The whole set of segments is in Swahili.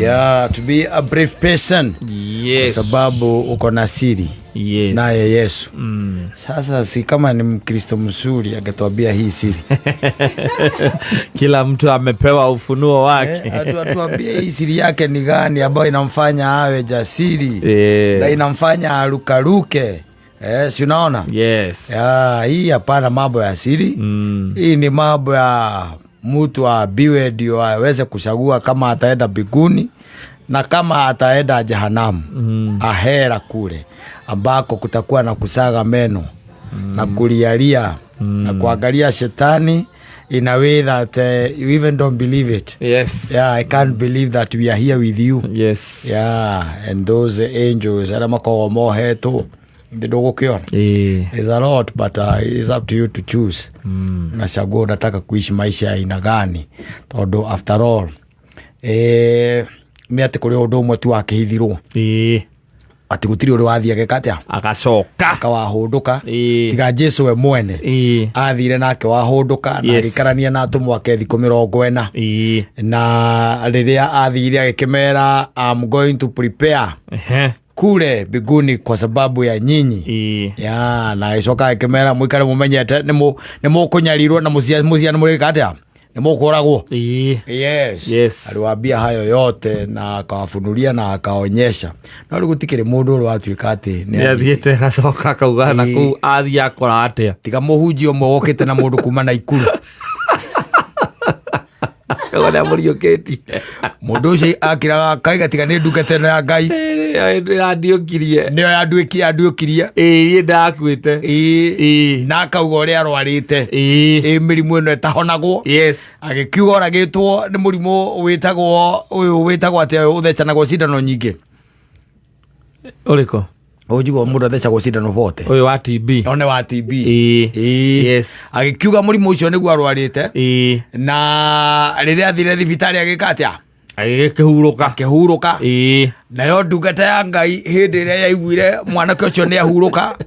Yeah, to be a brave person. Yes. Kwa sababu uko na siri. Yes. Naye Yesu. Sasa si kama ni Mkristo mzuri angetuambia hii siri. Kila mtu amepewa ufunuo wake. Atuambie hii siri yake ni gani ambayo inamfanya awe jasiri. Na inamfanya arukaruke. Si unaona? Yes. Hii hapana mambo ya siri. Hii ni mambo ya mtu abiwe ndio aweze kuchagua kama ataenda mbinguni na kama ataenda jehanamu. Ahera kule ambako kutakuwa na kusaga meno na kulialia na kuangalia shetani in a way that you even don't believe it. Yes. Yeah, I can't believe that we are here with you. Yes. Yeah, and those angels alamako moheto It's a lot, but it's up to you to choose. Unachagua unataka kuishi maisha ya aina gani. Todo after all ni ati kuri undu umwe tu wakihithirwo ati gutiri uri wathia gekatia agacoka akawahunduka tiga Jesu we mwene athire nake wahunduka na gikarania na atumwa ke thiku 40 na riria athire agikimera I'm going to prepare kule biguni kwa sababu ya nyinyi. Na icoka ikimera mwikare mumenyete nimo kunyarirwo na mucia murikatia nimo koragwo. Yes. Aliwaambia hayo yote na akawafunulia na akaonyesha. Na gutikire mundu uri watuika ati ni athiete gacoka kauga na ku athia akora atia tiga muhunjia umwe wokite na mundu kuma na ikuru wala murioketi mundu ucio akiraga kaiga tiga ni ndukete na Ngai radiokirie nio yanduikirie ndakuite na akauga uria arwarite mirimu ino etahonagwo agikiuga oragitwo ni murimu witagwo ati uthechanagwo cindano nyingi uriko ujugo mundu athecagwo cindano bote uyu wa TB one wa TB agikiuga murimu ucio niguo arwarite na riria athire thibitari agikatia akihuruka nayo ndungata ya Ngai hindi iria yaiguire mwanake ucio ni ahuruka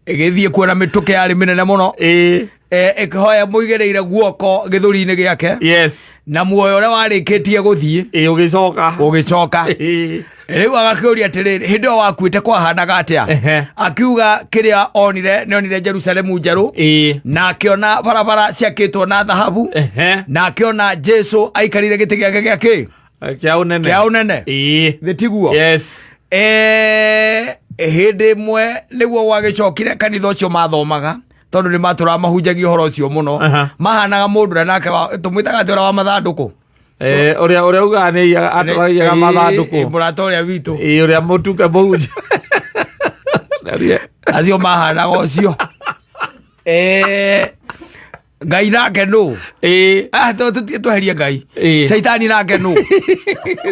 igithie kuona mituke yari minene muno ikihoya muigereire guoko githuri-ini giake na muoyo uria warikitie guthie ugicoka riu agakiuria atiriri hindi o wakuite kwahanaga atia akiuga kiria nionire Jerusalemu njeru na akiona barabara ciakitwo na thahabu na akiona Jesu aikarire giti giake giake kia unene thitiguo hindi mwe niguo wagicokire kanitha ucio mathomaga tondu ni matura mahunjagia horo ucio muno mahanaga mundu na nake tumwitaga ati ura wa mathanduku uria uga ni aturagia mathanduku murata uria witu uria mutuka muhunja acio mahanaga ucio Ngai nake nu tutie tweherie Ngai Saitani nake nu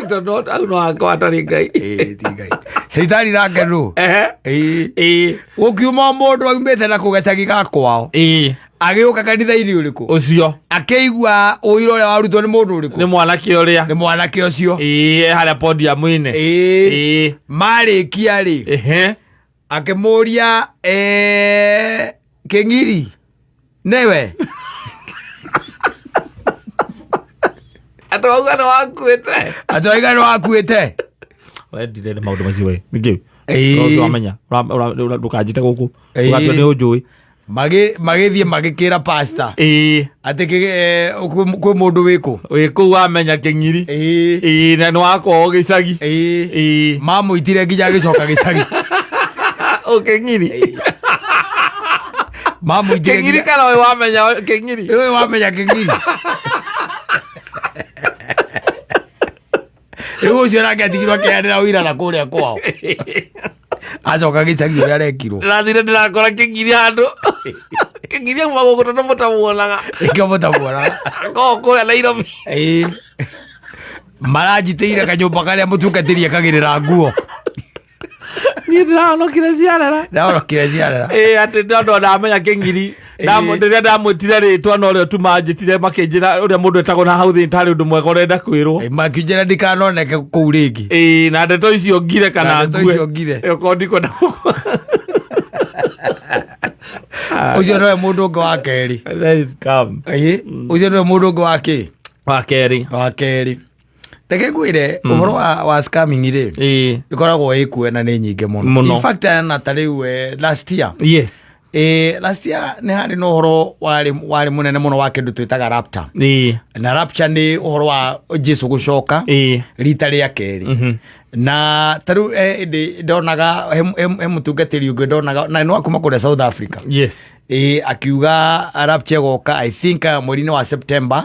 tondu au no akwatari Ngai ti Ngai Saitani nake nu ukiuma mundu aumite na kugecagi gakwao agiuka kanitha-ini uriku ucio akeigua uiro uria warutwo ni mundu uriku ni mwanake ucio haria podium-ini marikia ri akimuria King'iri newe atauga no wakuite wendire ni maundu macio we ngi ucio amenya ndukajite guku ugatwa ni unjui magithie magikira pastor ati kwi mundu wiku wamenya King'iri na no wako gicagi mamuitire nginya agicoka gicagi King'iri King'iri kana we wamenya King'iri ucio nake atigirwo akianira wira na kuria kwao acoka gicagi uria arekirwo rathire ndirakora King'iri handu King'iri maguguto no mutamuonaga ko kuria Nairobi marajiteire kanyumba karia mutungatiri akagirira nguo ni ndaonokire ciarera ati andu ndamenya King'iri ndiria ndamwitire ritwa no rio tu manjitire makinjira uria mundu etagwo na hau thini tari undu mwega urenda kwirwo makinjira ndikanoneke kuu ringi na ndeto icio ngire kana ngue ko ndikwenda ucio nowe mundu ungi wa keri ucio nowe mundu ungi wa keri reke ngwire uhoro wa scamming ri ikoragwo ikue na ni nyinge muno. In fact na tariu last year last year ni hari no horo wari munene muno wa kindu twitaga rapture na rapture ni uhoro wa Jesu gucoka rita ria keri na taru ndonaga he mutungatiri ungi ndonaga na no akuma kure South Africa akiuga rapture goka I think mweri-ini wa September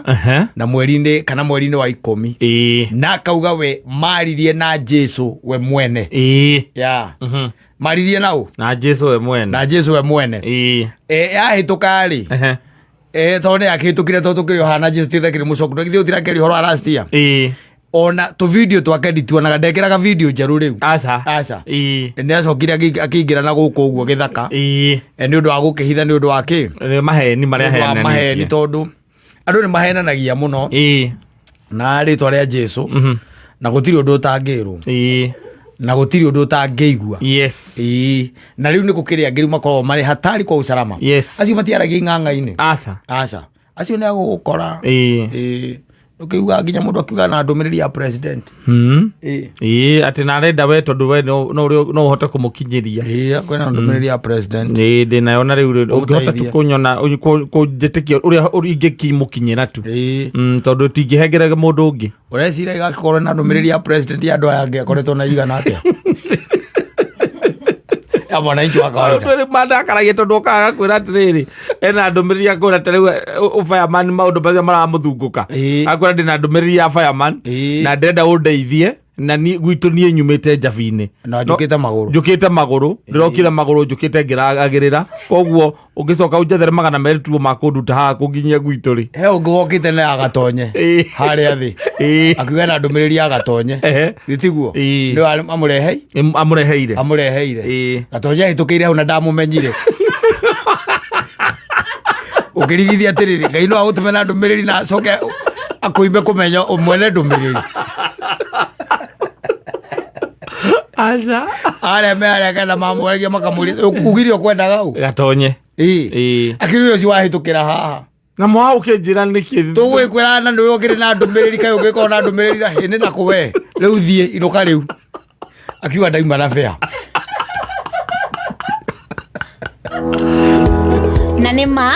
na mweri-ini kana mweri-ini wa 10 na akauga we maririe na Jesu we mwene maririe na Jesu we mwene yahituka ri tondu yakitukire tutukire hana Jesu tithekire mucoku ngithi utirakeri horo last year ona to video twake ndituonaga ndekeraga video njeru riu aca ni acokire akiingira na guku uguo githaka ni undu wa gukihitha ni undu wa ki maheni maria maheni tondu andu ni mahenanagia muno na ritwa ria Jesu na gutiri undu utangirwo na gutiri undu utangeigua na riu ni gukiria ngiru makorwo mari hatari kwa usalama acio matiaragia ng'ang'a-ini aca acio ni agukora ukiuga nginya mundu akiuga na ndumiriri ya president ati na renda we tondu we no uhote kumukinyiria kwena ndumiriri ya president ndi naona riu ungihota tukunyona kujitikia uria ingikimukinyira tu tondu tingihengere mundu ungi urecira igakorwo na ndumiriri ya president ya andu aya angiakoretwo na igana atia ya mwananchi wa kawaida madakaragia tondu ukaga kwira atiriri ena ndumiriri akwira tariu fireman maundu maria maramuthunguka akwira ndina ndumiriri ya fireman na ndenda undeithie na ni gwitu nie nyumite Njabi-ini na njukite maguru ndirokire maguru njukite ngiragirira koguo ungicoka unjethere 200 tu makunduta ha kunginyia gwitu ri he ungokite na agatonye haria thi akiuga na ndumiriri agatonye gitiguo ni amureheire gatonye hitukire hau na ndamumenyire ukirigithia atiriri Ngai no agutume na ndumiriri na acoke akuime kumenya umwene ndumiriri aza aria kana mamwegia makamuri ugirio kwendaga u gatonye akiri ucio wahitukira haha na mwao kinjira niki tugwikwira na ndu ukiri na ndumiriri kai ugiko na ndumiriri na hini na kuwe riu thie iruka riu akiwa ndaima na fea na nima